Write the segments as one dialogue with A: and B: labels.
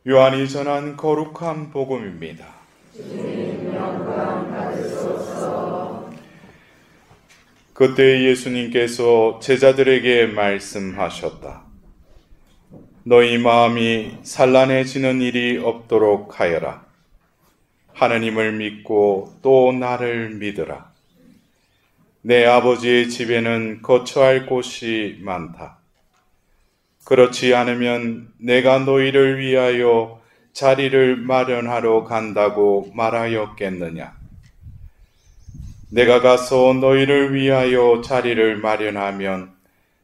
A: 요한이 전한 거룩한 복음입니다. 그때 예수님께서 제자들에게 말씀하셨다. 너희 마음이 산란해지는 일이 없도록 하여라. 하느님을 믿고 또 나를 믿으라. 내 아버지의 집에는 거처할 곳이 많다. 그렇지 않으면 내가 너희를 위하여 자리를 마련하러 간다고 말하였겠느냐. 내가 가서 너희를 위하여 자리를 마련하면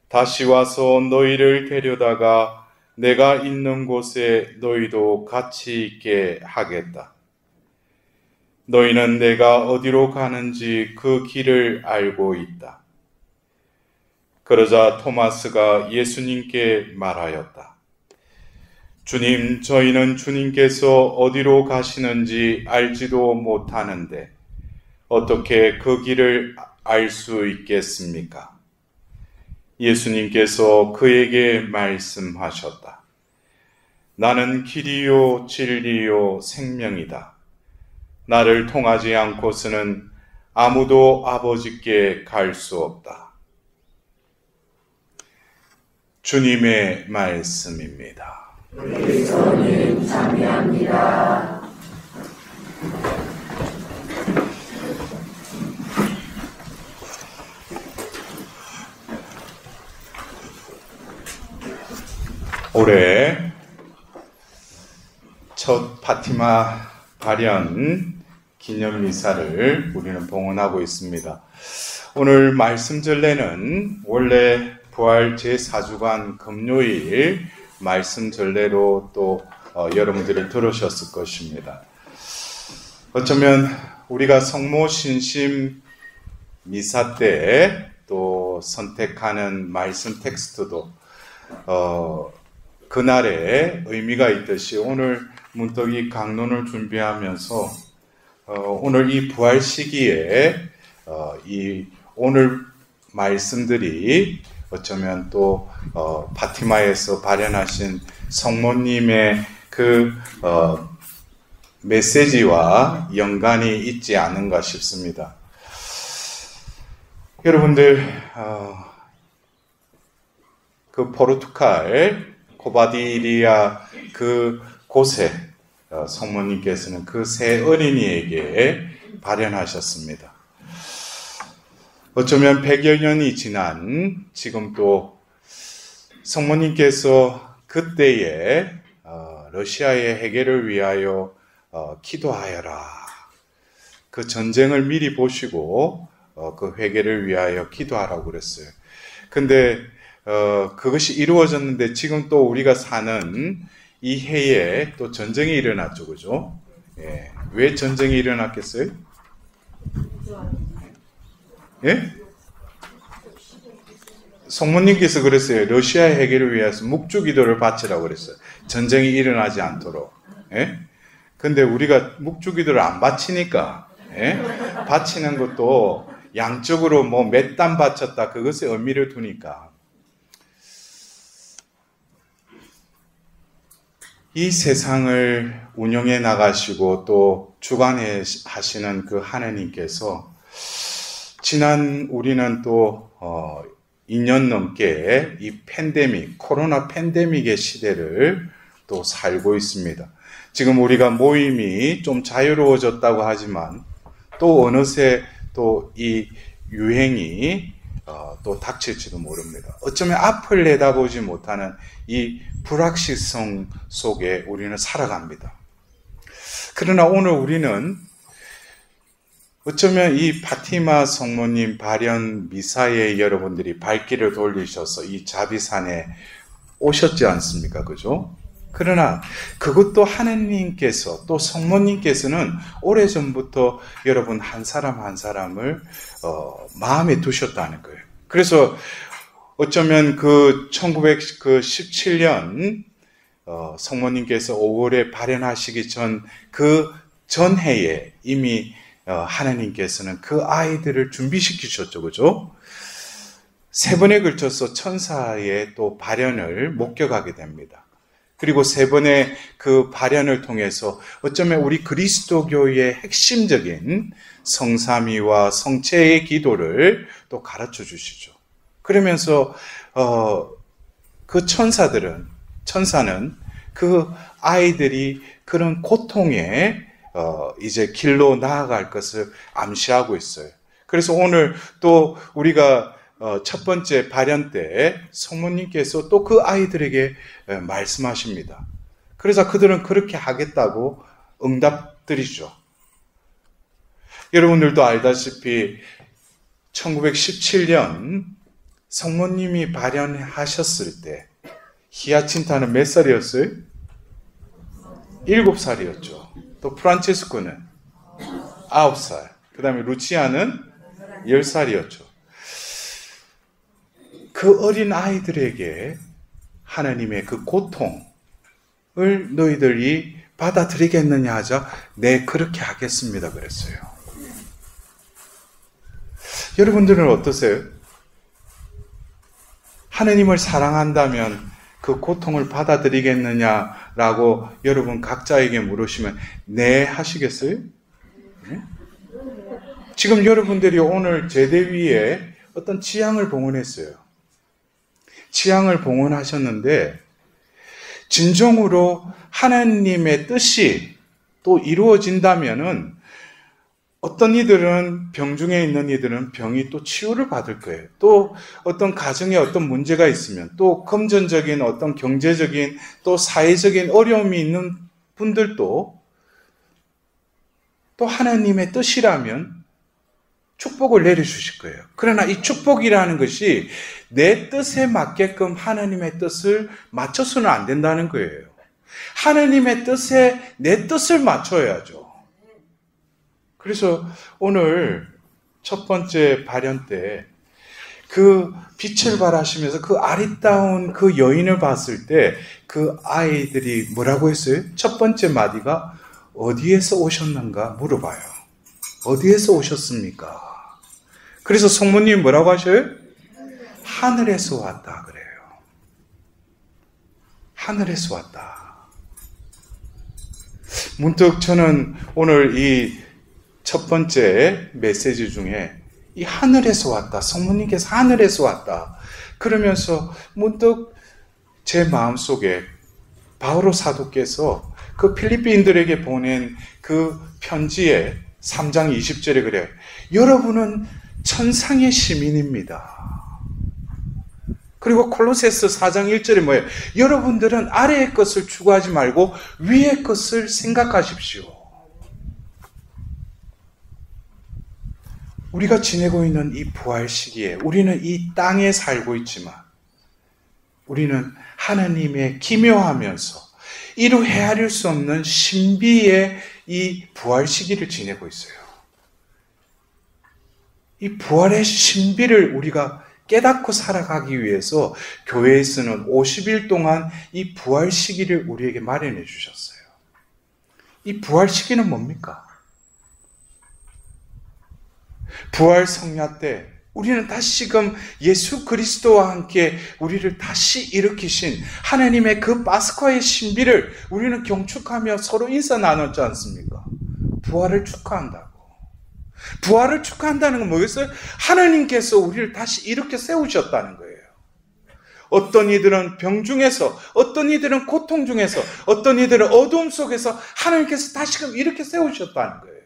A: 다시 와서 너희를 데려다가 내가 있는 곳에 너희도 같이 있게 하겠다. 너희는 내가 어디로 가는지 그 길을 알고 있다. 그러자 토마스가 예수님께 말하였다. 주님, 저희는 주님께서 어디로 가시는지 알지도 못하는데 어떻게 그 길을 알 수 있겠습니까? 예수님께서 그에게 말씀하셨다. 나는 길이요 진리요 생명이다. 나를 통하지 않고서는 아무도 아버지께 갈 수 없다. 주님의 말씀입니다.
B: 그리스도님 찬미합니다.
A: 올해 첫 파티마 발현 기념미사를 우리는 봉헌하고 있습니다. 오늘 말씀 전례는 원래 부활 제4주간 금요일 말씀 전례로 또 여러분들이 들으셨을 것입니다. 어쩌면 우리가 성모 신심 미사 때 또 선택하는 말씀 텍스트도 그날의 의미가 있듯이 오늘 문득 이 강론을 준비하면서 오늘 이 부활 시기에 이 오늘 말씀들이 어쩌면 또 파티마에서 발현하신 성모님의 그 메시지와 연관이 있지 않은가 싶습니다. 여러분들 그 포르투갈 코바디리아 그 곳에 성모님께서는 그 세 어린이에게 발현하셨습니다. 어쩌면 100여 년이 지난 지금 또 성모님께서 그때의 러시아의 해결을 위하여 기도하여라. 그 전쟁을 미리 보시고 그 회개를 위하여 기도하라고 그랬어요. 근데 그것이 이루어졌는데 지금 또 우리가 사는 이 해에 또 전쟁이 일어났죠, 그죠? 예. 왜 전쟁이 일어났겠어요? 예? 성모님께서 그랬어요. 러시아 해결을 위해서 묵주기도를 바치라고 그랬어요. 전쟁이 일어나지 않도록. 예? 근데 우리가 묵주기도를 안 바치니까, 예? 바치는 것도 양쪽으로 뭐 몇 단 바쳤다 그것에 의미를 두니까 이 세상을 운영해 나가시고 또 주관해 하시는 그 하나님께서 지난 우리는 또 2년 넘게 이 팬데믹, 코로나 팬데믹의 시대를 또 살고 있습니다. 지금 우리가 모임이 좀 자유로워졌다고 하지만 또 어느새 또 이 유행이 또 닥칠지도 모릅니다. 어쩌면 앞을 내다보지 못하는 이 불확실성 속에 우리는 살아갑니다. 그러나 오늘 우리는 어쩌면 이 파티마 성모님 발현 미사에 여러분들이 발길을 돌리셔서 이 자비산에 오셨지 않습니까? 그죠? 그러나 그것도 하느님께서 또 성모님께서는 오래전부터 여러분 한 사람 한 사람을 마음에 두셨다는 거예요. 그래서 어쩌면 그 1917년 성모님께서 5월에 발현하시기 전 그 전해에 이미 하나님께서는 그 아이들을 준비시키셨죠. 그죠? 3번에 걸쳐서 천사의 또 발현을 목격하게 됩니다. 그리고 세 번의 그 발현을 통해서 어쩌면 우리 그리스도교의 핵심적인 성삼위와 성체의 기도를 또 가르쳐 주시죠. 그러면서 그 천사는 그 아이들이 그런 고통에 이제 길로 나아갈 것을 암시하고 있어요. 그래서 오늘 또 우리가 첫 번째 발현 때 성모님께서 또 그 아이들에게 말씀하십니다. 그래서 그들은 그렇게 하겠다고 응답드리죠. 여러분들도 알다시피 1917년 성모님이 발현하셨을 때 히아친타는 몇 살이었어요? 7살이었죠. 또 프란체스코는 9살. 그 다음에 루치아는 10살이었죠. 그 어린 아이들에게 하나님의 그 고통을 너희들이 받아들이겠느냐 하자 네, 그렇게 하겠습니다 그랬어요. 여러분들은 어떠세요? 하나님을 사랑한다면 그 고통을 받아들이겠느냐라고 여러분 각자에게 물으시면 네 하시겠어요? 네? 지금 여러분들이 오늘 제대 위에 어떤 지향을 봉헌했어요. 지향을 봉헌하셨는데 진정으로 하나님의 뜻이 또 이루어진다면은 어떤 이들은 병 중에 있는 이들은 병이 또 치유를 받을 거예요. 또 어떤 가정에 어떤 문제가 있으면 또 금전적인 어떤 경제적인 또 사회적인 어려움이 있는 분들도 또 하나님의 뜻이라면 축복을 내려주실 거예요. 그러나 이 축복이라는 것이 내 뜻에 맞게끔 하나님의 뜻을 맞춰서는 안 된다는 거예요. 하나님의 뜻에 내 뜻을 맞춰야죠. 그래서 오늘 첫 번째 발현 때 그 빛을 발하시면서 그 아리따운 그 여인을 봤을 때 그 아이들이 뭐라고 했어요? 첫 번째 마디가 어디에서 오셨는가 물어봐요. 어디에서 오셨습니까? 그래서 성모님이 뭐라고 하셔요? 하늘에서 왔다 그래요. 하늘에서 왔다. 문득 저는 오늘 이 첫 번째 메시지 중에 이 하늘에서 왔다, 성모님께서 하늘에서 왔다 그러면서 문득 제 마음속에 바오로 사도께서 그 필리핀인들에게 보낸 그 편지에 3장 20절에 그래요. 여러분은 천상의 시민입니다. 그리고 콜로새서 4장 1절에 뭐예요? 여러분들은 아래의 것을 추구하지 말고 위의 것을 생각하십시오. 우리가 지내고 있는 이 부활 시기에 우리는 이 땅에 살고 있지만 우리는 하나님의 기묘하면서 이루 헤아릴 수 없는 신비의 이 부활 시기를 지내고 있어요. 이 부활의 신비를 우리가 깨닫고 살아가기 위해서 교회에서는 50일 동안 이 부활 시기를 우리에게 마련해 주셨어요. 이 부활 시기는 뭡니까? 부활 성야 때 우리는 다시금 예수 그리스도와 함께 우리를 다시 일으키신 하나님의 그 파스카의 신비를 우리는 경축하며 서로 인사 나눴지 않습니까? 부활을 축하한다고. 부활을 축하한다는 건 뭐겠어요? 하나님께서 우리를 다시 이렇게 세우셨다는 거예요. 어떤 이들은 병 중에서, 어떤 이들은 고통 중에서, 어떤 이들은 어두움 속에서 하나님께서 다시금 이렇게 세우셨다는 거예요.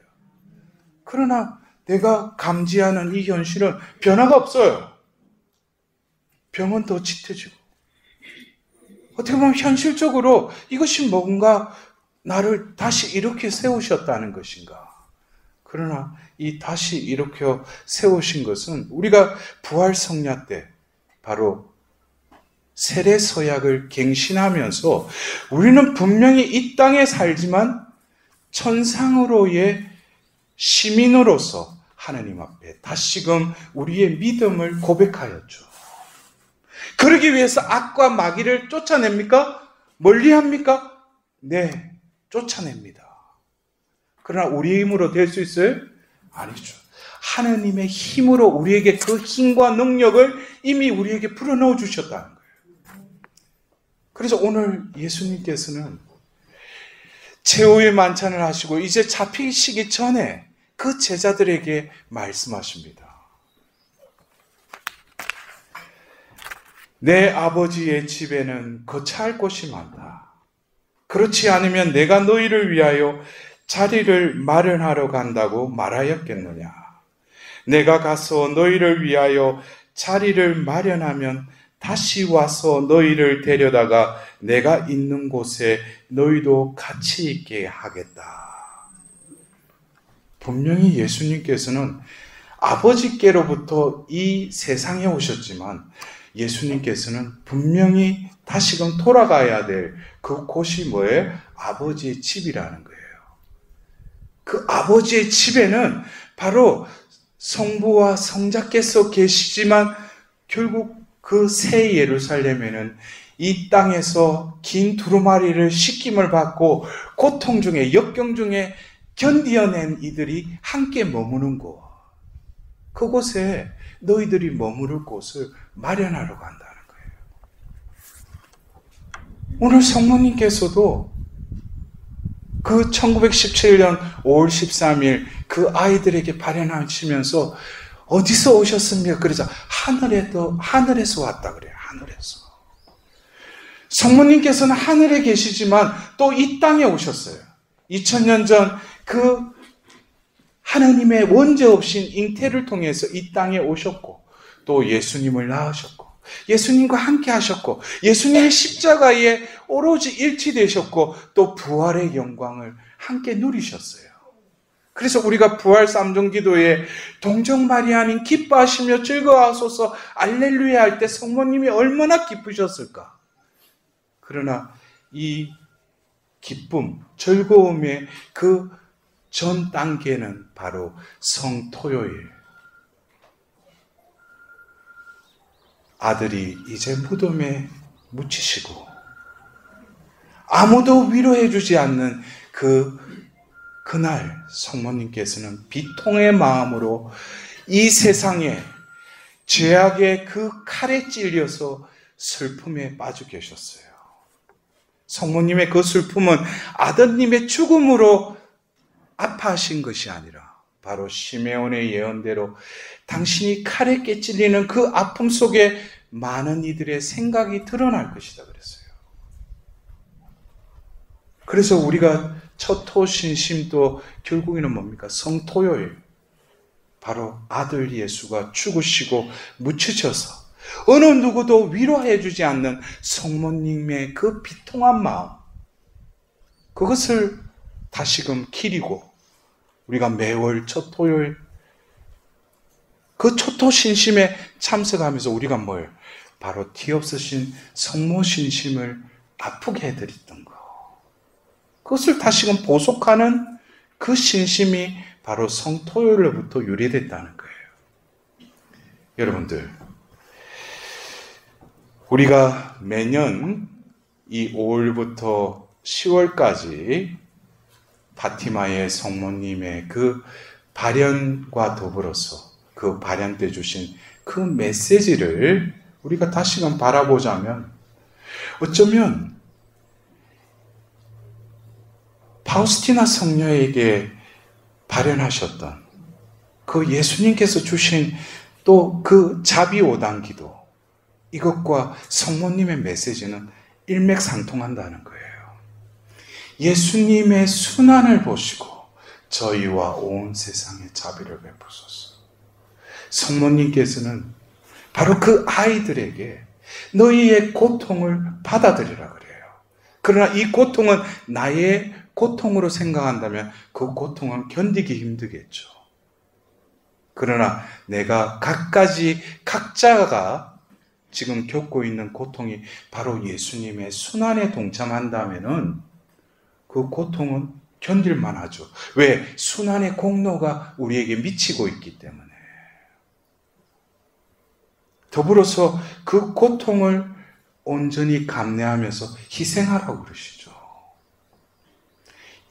A: 그러나 내가 감지하는 이 현실은 변화가 없어요. 병은 더 짙어지고. 어떻게 보면 현실적으로 이것이 뭔가 나를 다시 이렇게 세우셨다는 것인가. 그러나 이 다시 이렇게 세우신 것은 우리가 부활 성야 때 바로 세례 서약을 갱신하면서 우리는 분명히 이 땅에 살지만 천상으로의 시민으로서 하나님 앞에 다시금 우리의 믿음을 고백하였죠. 그러기 위해서 악과 마귀를 쫓아냅니까? 멀리합니까? 네, 쫓아냅니다. 그러나 우리의 힘으로 될 수 있어요? 아니죠. 하나님의 힘으로 우리에게 그 힘과 능력을 이미 우리에게 불어넣어 주셨다는 거예요. 그래서 오늘 예수님께서는 최후의 만찬을 하시고 이제 잡히시기 전에 그 제자들에게 말씀하십니다. 내 아버지의 집에는 거처할 곳이 많다. 그렇지 않으면 내가 너희를 위하여 자리를 마련하러 간다고 말하였겠느냐. 내가 가서 너희를 위하여 자리를 마련하면 다시 와서 너희를 데려다가 내가 있는 곳에 너희도 같이 있게 하겠다. 분명히 예수님께서는 아버지께로부터 이 세상에 오셨지만 예수님께서는 분명히 다시금 돌아가야 될 그 곳이 뭐예요? 아버지의 집이라는 거예요. 그 아버지의 집에는 바로 성부와 성자께서 계시지만 결국 그 새 예루살렘에는 이 땅에서 긴 두루마리를 씻김을 받고 고통 중에 역경 중에 견디어낸 이들이 함께 머무는 곳, 그곳에 너희들이 머무를 곳을 마련하러 간다는 거예요. 오늘 성모님께서도 그 1917년 5월 13일 그 아이들에게 발현하시면서 어디서 오셨습니까? 그래서 하늘에서 왔다 그래요. 하늘에서. 성모님께서는 하늘에 계시지만 또 이 땅에 오셨어요. 2000년 전 그 하나님의 원죄 없인 잉태를 통해서 이 땅에 오셨고 또 예수님을 낳으셨고 예수님과 함께 하셨고 예수님의 십자가에 오로지 일치되셨고 또 부활의 영광을 함께 누리셨어요. 그래서 우리가 부활 삼종기도에 동정 마리아님 기뻐하시며 즐거워하소서 알렐루야 할 때 성모님이 얼마나 기쁘셨을까. 그러나 이 기쁨, 즐거움의 그 전 단계는 바로 성토요일. 아들이 이제 무덤에 묻히시고 아무도 위로해 주지 않는 그날 성모님께서는 비통의 마음으로 이 세상에 죄악의 그 칼에 찔려서 슬픔에 빠져 계셨어요. 성모님의 그 슬픔은 아드님의 죽음으로 아파하신 것이 아니라 바로 시메온의 예언대로 당신이 칼에 깨찔리는 그 아픔 속에 많은 이들의 생각이 드러날 것이다 그랬어요. 그래서 우리가 첫 토신심도 결국에는 뭡니까? 성토요일. 바로 아들 예수가 죽으시고 묻히셔서 어느 누구도 위로해 주지 않는 성모님의 그 비통한 마음, 그것을 다시금 기리고 우리가 매월 첫 토요일 그 초토신심에 참석하면서 우리가 뭘? 바로 티 없으신 성모신심을 아프게 해드렸던 거. 그것을 다시금 보속하는 그 신심이 바로 성토요일로부터 유래됐다는 거예요. 여러분들, 우리가 매년 이 5월부터 10월까지 파티마의 성모님의 그 발현과 더불어서 그 발현 때 주신 그 메시지를 우리가 다시금 바라보자면 어쩌면 파우스티나 성녀에게 발현하셨던 그 예수님께서 주신 또 그 자비오당 기도, 이것과 성모님의 메시지는 일맥상통한다는 거예요. 예수님의 순환을 보시고 저희와 온 세상에 자비를 베푸소서. 성모님께서는 바로 그 아이들에게 너희의 고통을 받아들이라 그래요. 그러나 이 고통은 나의 고통으로 생각한다면 그 고통은 견디기 힘들겠죠. 그러나 내가 각자가 지금 겪고 있는 고통이 바로 예수님의 순환에 동참한다면은 그 고통은 견딜만 하죠. 왜? 순환의 공로가 우리에게 미치고 있기 때문에. 더불어서 그 고통을 온전히 감내하면서 희생하라고 그러시죠.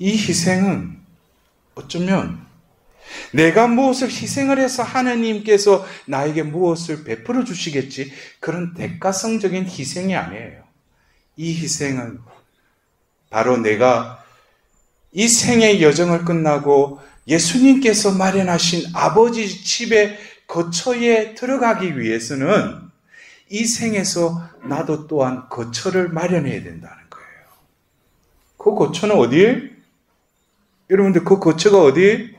A: 이 희생은 어쩌면 내가 무엇을 희생을 해서 하나님께서 나에게 무엇을 베풀어 주시겠지, 그런 대가성적인 희생이 아니에요. 이 희생은 바로 내가 이 생의 여정을 끝나고 예수님께서 마련하신 아버지 집의 거처에 들어가기 위해서는 이 생에서 나도 또한 거처를 마련해야 된다는 거예요. 그 거처는 어디에? 여러분들 그 거처가 어디?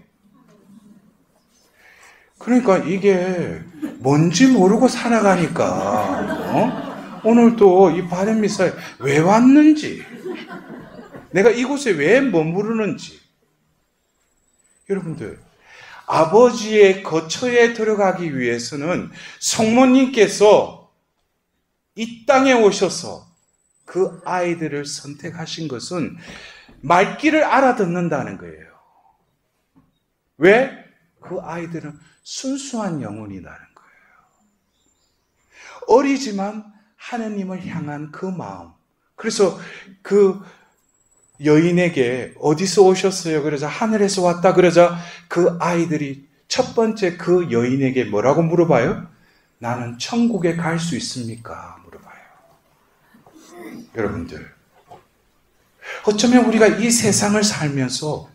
A: 그러니까 이게 뭔지 모르고 살아가니까 오늘도 이 바른미사에 왜 왔는지, 내가 이곳에 왜 머무르는지. 여러분들, 아버지의 거처에 들어가기 위해서는 성모님께서 이 땅에 오셔서 그 아이들을 선택하신 것은 말귀를 알아듣는다는 거예요. 왜? 그 아이들은 순수한 영혼이라는 거예요. 어리지만 하느님을 향한 그 마음. 그래서 그 여인에게 어디서 오셨어요? 그러자 하늘에서 왔다 그러자 그 아이들이 첫 번째 그 여인에게 뭐라고 물어봐요? 나는 천국에 갈 수 있습니까? 물어봐요. 여러분들, 어쩌면 우리가 이 세상을 살면서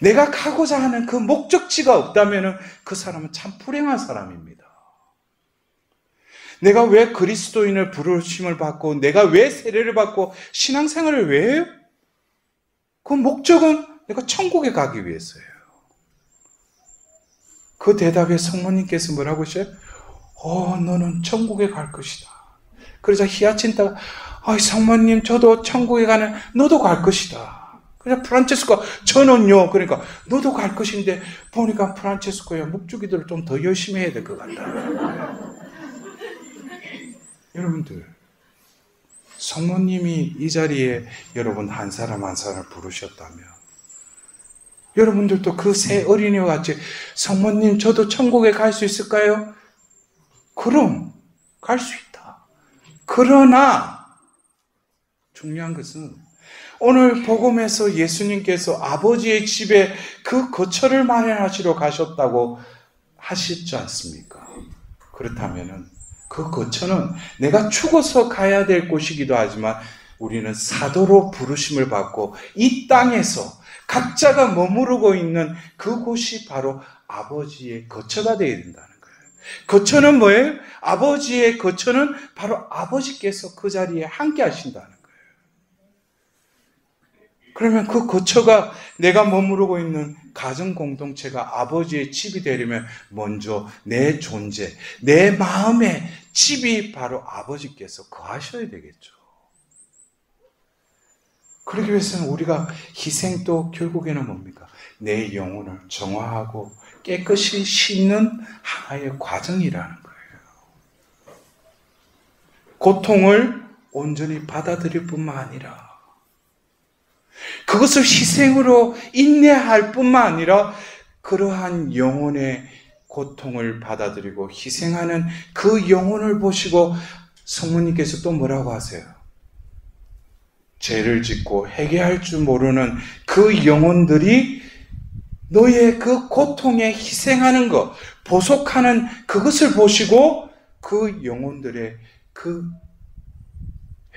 A: 내가 가고자 하는 그 목적지가 없다면 그 사람은 참 불행한 사람입니다. 내가 왜 그리스도인을 부르심을 받고 내가 왜 세례를 받고 신앙생활을 왜 해요? 그 목적은 내가 천국에 가기 위해서예요. 그 대답에 성모님께서 뭐라고 하셔요? 너는 천국에 갈 것이다. 그러자 히아친타가 성모님 저도 천국에 가는 너도 갈 것이다. 그래서 프란체스코가 저는요. 그러니까 너도 갈 것인데 보니까 프란체스코야 묵주기도를 좀 더 열심히 해야 될 것 같다. 여러분들, 성모님이 이 자리에 여러분 한 사람 한 사람을 부르셨다면 여러분들도 그 새 어린이와 같이 성모님 저도 천국에 갈 수 있을까요? 그럼 갈 수 있다. 그러나 중요한 것은 오늘 복음에서 예수님께서 아버지의 집에 그 거처를 마련하시러 가셨다고 하셨지 않습니까? 그렇다면은 그 거처는 내가 죽어서 가야 될 곳이기도 하지만 우리는 사도로 부르심을 받고 이 땅에서 각자가 머무르고 있는 그곳이 바로 아버지의 거처가 되어야 된다는 거예요. 거처는 뭐예요? 아버지의 거처는 바로 아버지께서 그 자리에 함께 하신다는 거예요. 그러면 그 거처가 내가 머무르고 있는 가정 공동체가 아버지의 집이 되려면 먼저 내 존재, 내 마음의 집이 바로 아버지께서 거하셔야 되겠죠. 그러기 위해서는 우리가 희생도 결국에는 뭡니까? 내 영혼을 정화하고 깨끗이 씻는 하나의 과정이라는 거예요. 고통을 온전히 받아들일 뿐만 아니라 그것을 희생으로 인내할 뿐만 아니라 그러한 영혼의 고통을 받아들이고 희생하는 그 영혼을 보시고 성모님께서 또 뭐라고 하세요? 죄를 짓고 회개할 줄 모르는 그 영혼들이 너의 그 고통에 희생하는 것, 보속하는 그것을 보시고 그 영혼들의 그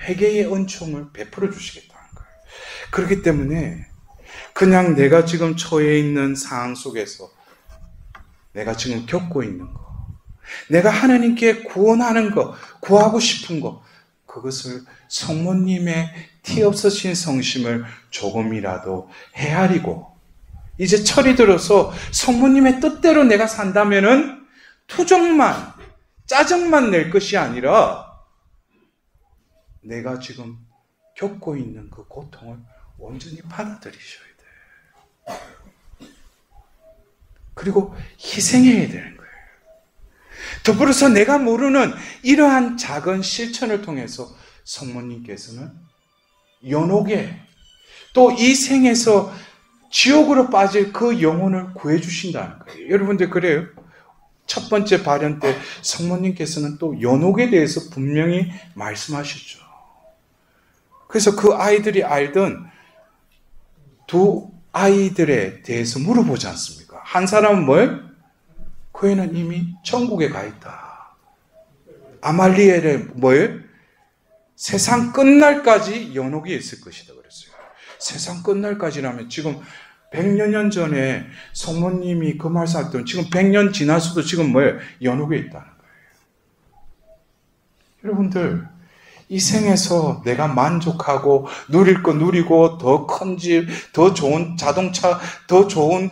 A: 회개의 은총을 베풀어 주시겠다는 거예요. 그렇기 때문에 그냥 내가 지금 처해 있는 상황 속에서 내가 지금 겪고 있는 거, 내가 하나님께 구원하는 거, 구하고 싶은 거, 그것을 성모님의 티 없으신 성심을 조금이라도 헤아리고 이제 철이 들어서 성모님의 뜻대로 내가 산다면은 투정만, 짜증만 낼 것이 아니라 내가 지금 겪고 있는 그 고통을 온전히 받아들이셔야 돼요. 그리고 희생해야 되는 거예요. 더불어서 내가 모르는 이러한 작은 실천을 통해서 성모님께서는 연옥에 또 이 생에서 지옥으로 빠질 그 영혼을 구해주신다는 거예요. 여러분들 그래요? 첫 번째 발현 때 성모님께서는 또 연옥에 대해서 분명히 말씀하셨죠. 그래서 그 아이들이 알던 두 아이들에 대해서 물어보지 않습니까? 한 사람은 뭐예요? 그 애는 이미 천국에 가 있다. 아말리엘의 뭐예요? 세상 끝날까지 연옥이 있을 것이다 그랬어요. 세상 끝날까지라면 지금 100여 년 전에 성모님이 그 말씀하셨던 지금 100년 지나서도 지금 뭐예요? 연옥에 있다는 거예요. 여러분들, 이 생에서 내가 만족하고 누릴 거 누리고 더 큰 집, 더 좋은 자동차, 더 좋은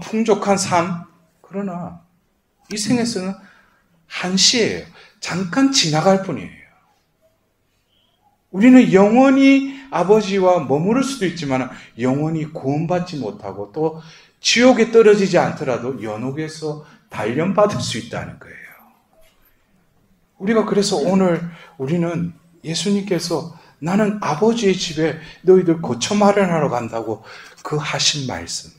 A: 풍족한 삶. 그러나 이 생에서는 한시예요. 잠깐 지나갈 뿐이에요. 우리는 영원히 아버지와 머무를 수도 있지만 영원히 구원받지 못하고 또 지옥에 떨어지지 않더라도 연옥에서 단련받을 수 있다는 거예요. 우리가 그래서 오늘 우리는 예수님께서 나는 아버지의 집에 너희들 거처 마련하러 간다고 그 하신 말씀.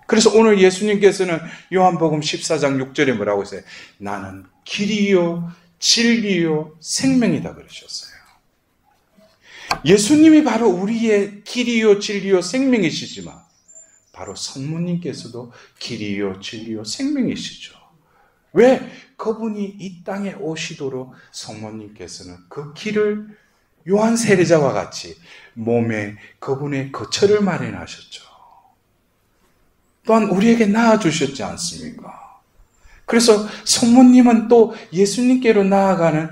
A: 그래서 오늘 예수님께서는 요한복음 14장 6절에 뭐라고 했어요? 나는 길이요 진리요 생명이다 그러셨어요. 예수님이 바로 우리의 길이요 진리요 생명이시지만 바로 성모님께서도 길이요 진리요 생명이시죠. 왜? 그분이 이 땅에 오시도록 성모님께서는 그 길을 요한 세례자와 같이 몸에 그분의 거처를 마련하셨죠. 또한 우리에게 낳아주셨지 않습니까? 그래서 성모님은 또 예수님께로 나아가는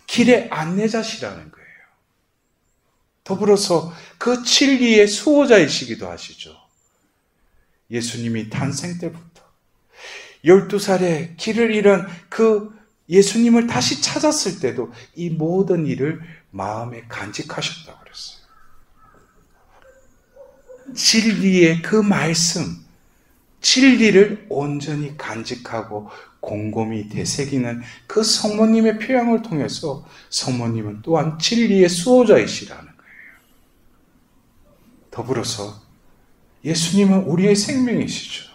A: 길의 안내자시라는 거예요. 더불어서 그 진리의 수호자이시기도 하시죠. 예수님이 탄생 때부터 12살에 길을 잃은 그 예수님을 다시 찾았을 때도 이 모든 일을 마음에 간직하셨다고 그랬어요. 진리의 그 말씀, 진리를 온전히 간직하고 곰곰이 되새기는 그 성모님의 표양을 통해서 성모님은 또한 진리의 수호자이시라는 거예요. 더불어서 예수님은 우리의 생명이시죠.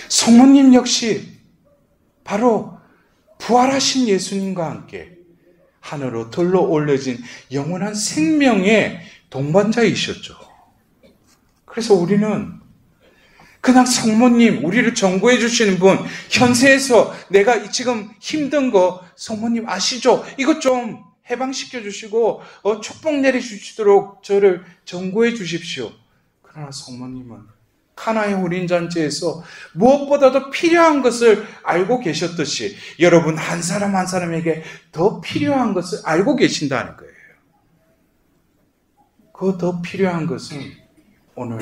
A: 성모님 역시 바로 부활하신 예수님과 함께 하늘로 들러 올려진 영원한 생명의 동반자이셨죠. 그래서 우리는 그냥 성모님, 우리를 전구해 주시는 분, 현세에서 내가 지금 힘든 거 성모님 아시죠? 이것 좀 해방시켜 주시고 축복 내려주시도록 저를 전구해 주십시오. 그러나 성모님은 카나의 혼인잔치에서 무엇보다도 필요한 것을 알고 계셨듯이 여러분 한 사람 한 사람에게 더 필요한 것을 알고 계신다는 거예요. 그 더 필요한 것은 오늘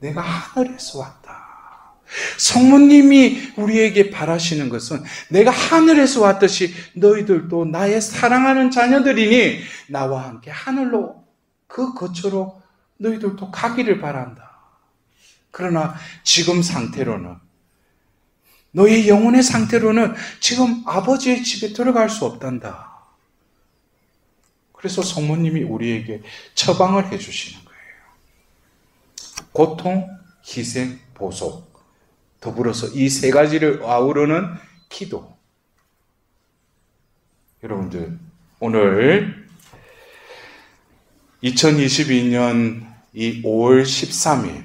A: 내가 하늘에서 왔다. 성모님이 우리에게 바라시는 것은 내가 하늘에서 왔듯이 너희들도 나의 사랑하는 자녀들이니 나와 함께 하늘로 그 거처로 너희들도 가기를 바란다. 그러나 지금 상태로는 너의 영혼의 상태로는 지금 아버지의 집에 들어갈 수 없단다. 그래서 성모님이 우리에게 처방을 해주시는 거예요. 고통, 희생, 보속, 더불어서 이 세 가지를 아우르는 기도. 여러분들, 오늘 2022년 이 5월 13일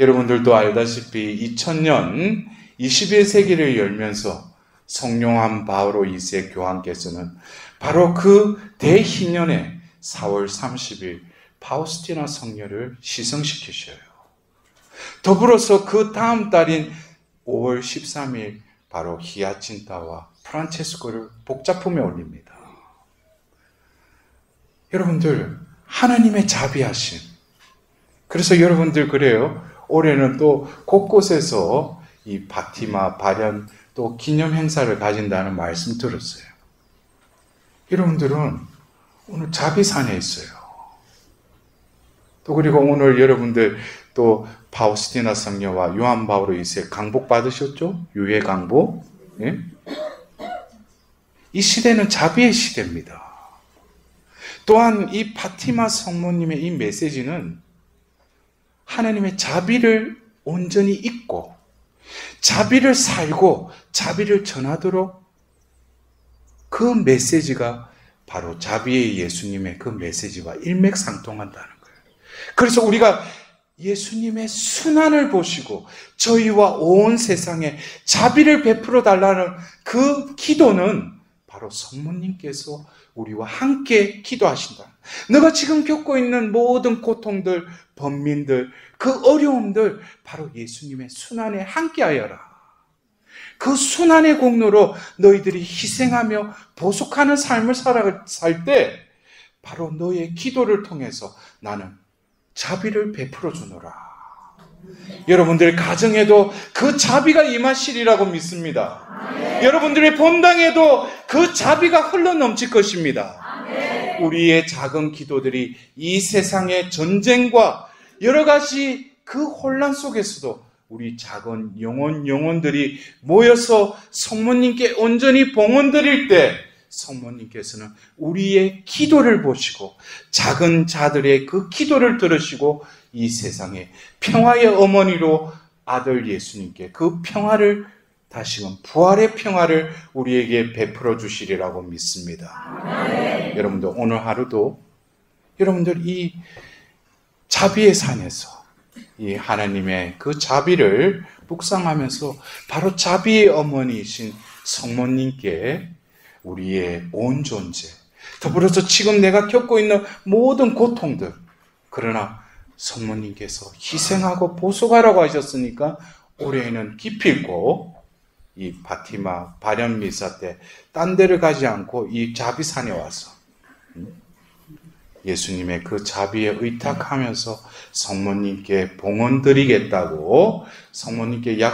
A: 여러분들도 알다시피 2000년 21세기를 열면서 성령한 바오로 2세 교황께서는 바로 그 대희년에 4월 30일 파우스티나 성녀를 시성시키셔요. 더불어서 그 다음 달인 5월 13일 바로 히아친타와 프란체스코를 복자품에 올립니다. 여러분들, 하나님의 자비하심. 그래서 여러분들 그래요. 올해는 또 곳곳에서 이 바티마 발현 또 기념 행사를 가진다는 말씀 들었어요. 여러분들은 오늘 자비산에 있어요. 또 그리고 오늘 여러분들 또 파우스티나 성녀와 요한 바오로 2세 강복 받으셨죠? 유해 강복. 예? 이 시대는 자비의 시대입니다. 또한 이 파티마 성모님의 이 메시지는 하나님의 자비를 온전히 잊고 자비를 살고 자비를 전하도록 그 메시지가 바로 자비의 예수님의 그 메시지와 일맥상통한다는 거예요. 그래서 우리가 예수님의 순환을 보시고 저희와 온 세상에 자비를 베풀어 달라는 그 기도는 바로 성모님께서 우리와 함께 기도하신다. 너가 지금 겪고 있는 모든 고통들, 번민들, 그 어려움들 바로 예수님의 순환에 함께하여라. 그 순환의 공로로 너희들이 희생하며 보속하는 삶을 살 때 바로 너의 기도를 통해서 나는 자비를 베풀어 주노라. 여러분들 가정에도 그 자비가 임하시리라고 믿습니다. 여러분들의 본당에도 그 자비가 흘러넘칠 것입니다. 우리의 작은 기도들이 이 세상의 전쟁과 여러 가지 그 혼란 속에서도 우리 작은 영혼들이 모여서 성모님께 온전히 봉헌 드릴 때 성모님께서는 우리의 기도를 보시고 작은 자들의 그 기도를 들으시고 이 세상에 평화의 어머니로 아들 예수님께 그 평화를 다시금 부활의 평화를 우리에게 베풀어 주시리라고 믿습니다. 여러분들 오늘 하루도 여러분들 이 자비의 산에서 이 하나님의 그 자비를 묵상하면서 바로 자비의 어머니이신 성모님께 우리의 온 존재, 더불어서 지금 내가 겪고 있는 모든 고통들, 그러나 성모님께서 희생하고 보속하라고 하셨으니까 올해에는 기필코 이 바티마 발현 미사 때 딴 데를 가지 않고 이 자비산에 와서 예수님의 그 자비에 의탁하면서 성모님께 봉헌 드리겠다고 성모님께 약속